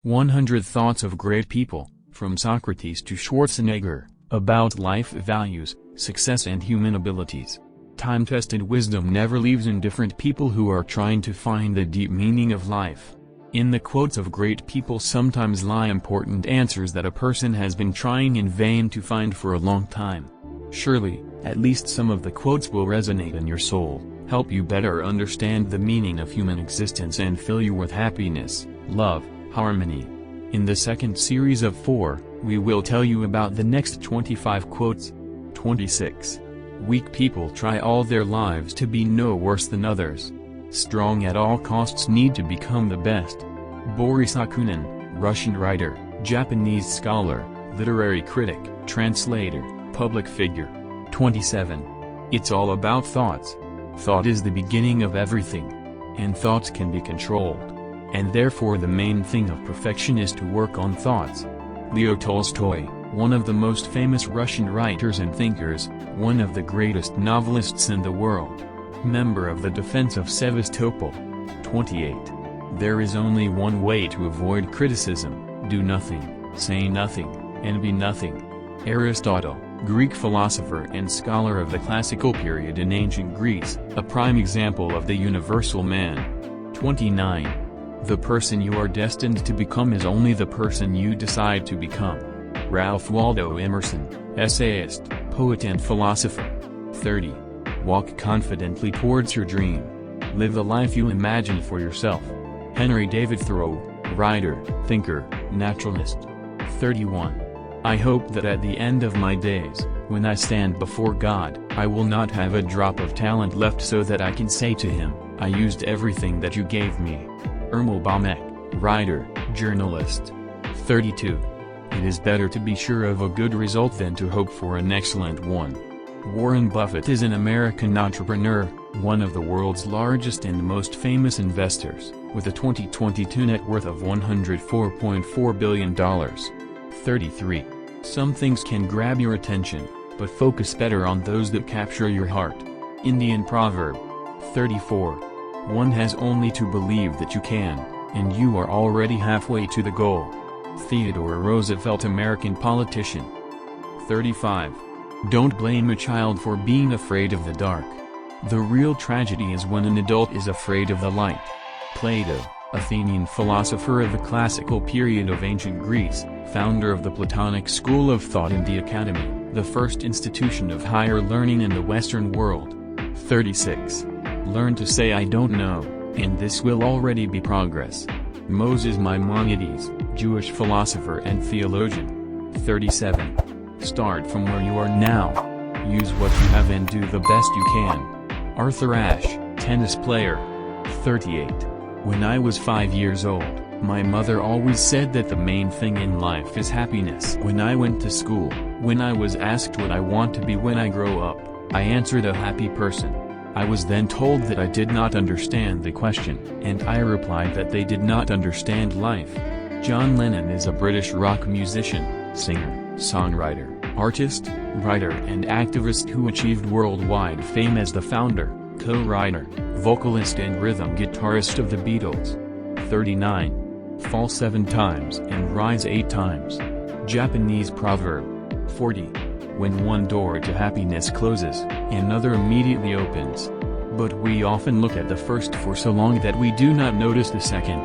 100 Thoughts of Great People, from Socrates to Schwarzenegger, about life values, success and human abilities. Time-tested wisdom never leaves indifferent people who are trying to find the deep meaning of life. In the quotes of great people sometimes lie important answers that a person has been trying in vain to find for a long time. Surely, at least some of the quotes will resonate in your soul, help you better understand the meaning of human existence and fill you with happiness, love, harmony. In the second series of 4, we will tell you about the next 25 quotes. 26. Weak people try all their lives to be no worse than others. Strong at all costs need to become the best. Boris Akunin, Russian writer, Japanese scholar, literary critic, translator, public figure. 27. It's all about thoughts. Thought is the beginning of everything. And thoughts can be controlled. And therefore the main thing of perfection is to work on thoughts. Leo Tolstoy, one of the most famous Russian writers and thinkers, one of the greatest novelists in the world. Member of the defense of Sevastopol. 28. There is only one way to avoid criticism: do nothing, say nothing, and be nothing. Aristotle, Greek philosopher and scholar of the classical period in ancient Greece, a prime example of the universal man. 29. The person you are destined to become is only the person you decide to become. Ralph Waldo Emerson, essayist, poet and philosopher. 30. Walk confidently towards your dream. Live the life you imagine for yourself. Henry David Thoreau, writer, thinker, naturalist. 31. I hope that at the end of my days, when I stand before God, I will not have a drop of talent left so that I can say to him, I used everything that you gave me. Ermal Bamek, writer, journalist. 32. It is better to be sure of a good result than to hope for an excellent one. Warren Buffett is an American entrepreneur, one of the world's largest and most famous investors, with a 2022 net worth of $104.4 billion. 33. Some things can grab your attention, but focus better on those that capture your heart. Indian proverb. 34. One has only to believe that you can, and you are already halfway to the goal. Theodore Roosevelt, American politician. 35. Don't blame a child for being afraid of the dark. The real tragedy is when an adult is afraid of the light. Plato, Athenian philosopher of the classical period of ancient Greece, founder of the Platonic school of thought and the Academy, the first institution of higher learning in the Western world. 36. Learn to say I don't know, and this will already be progress. Moses Maimonides, Jewish philosopher and theologian. 37. Start from where you are now. Use what you have and do the best you can. Arthur Ashe, tennis player. 38. When I was 5 years old, my mother always said that the main thing in life is happiness. When I went to school, when I was asked what I want to be when I grow up, I answered a happy person. I was then told that I did not understand the question, and I replied that they did not understand life. John Lennon is a British rock musician, singer, songwriter, artist, writer and activist who achieved worldwide fame as the founder, co-writer, vocalist and rhythm guitarist of the Beatles. 39. Fall 7 times and rise 8 times. Japanese proverb. 40. When one door to happiness closes, another immediately opens. But we often look at the first for so long that we do not notice the second.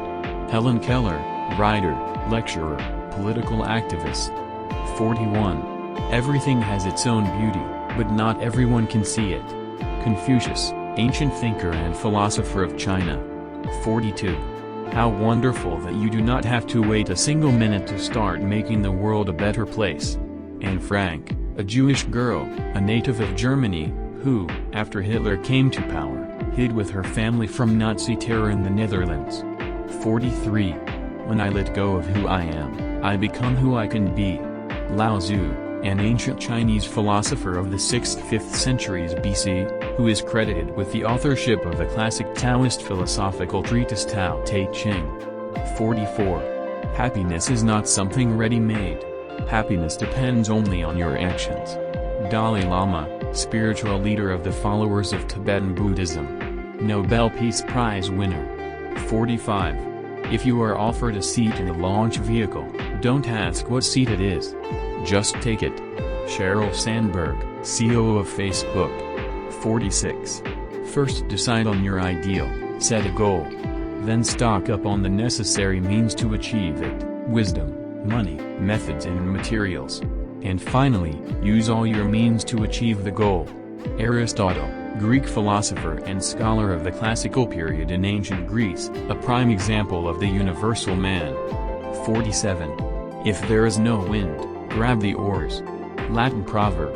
Helen Keller, writer, lecturer, political activist. 41. Everything has its own beauty, but not everyone can see it. Confucius, ancient thinker and philosopher of China. 42. How wonderful that you do not have to wait a single minute to start making the world a better place. Anne Frank, a Jewish girl, a native of Germany, who, after Hitler came to power, hid with her family from Nazi terror in the Netherlands. 43. When I let go of who I am, I become who I can be. Lao Tzu, an ancient Chinese philosopher of the 6th–5th centuries BC, who is credited with the authorship of the classic Taoist philosophical treatise Tao Te Ching. 44. Happiness is not something ready-made. Happiness depends only on your actions. Dalai Lama, spiritual leader of the followers of Tibetan Buddhism. Nobel Peace Prize winner. 45. If you are offered a seat in a launch vehicle, don't ask what seat it is. Just take it. Sheryl Sandberg, COO of Facebook. 46. First decide on your ideal, set a goal. Then stock up on the necessary means to achieve it, wisdom, money, methods and materials. And finally, use all your means to achieve the goal. Aristotle, Greek philosopher and scholar of the classical period in ancient Greece, a prime example of the universal man. 47. If there is no wind, grab the oars. Latin proverb.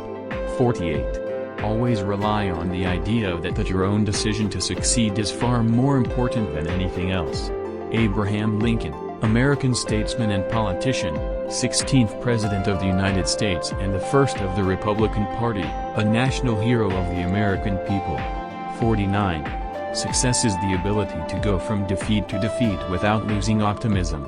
48. Always rely on the idea that your own decision to succeed is far more important than anything else. Abraham Lincoln, American statesman and politician, 16th President of the United States and the first of the Republican Party, a national hero of the American people. 49. Success is the ability to go from defeat to defeat without losing optimism.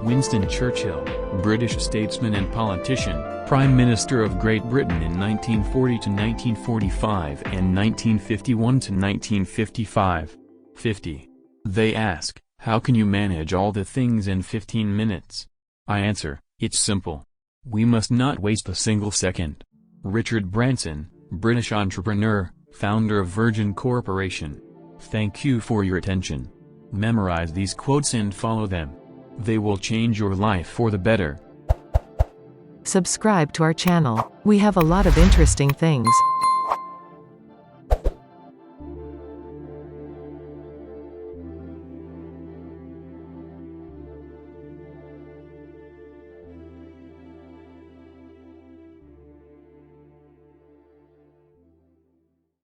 Winston Churchill, British statesman and politician, Prime Minister of Great Britain in 1940 to 1945 and 1951 to 1955. 50. They ask, how can you manage all the things in 15 minutes? I answer, it's simple. We must not waste a single second. Richard Branson, British entrepreneur, founder of Virgin Corporation. Thank you for your attention. Memorize these quotes and follow them. They will change your life for the better. Subscribe to our channel. We have a lot of interesting things.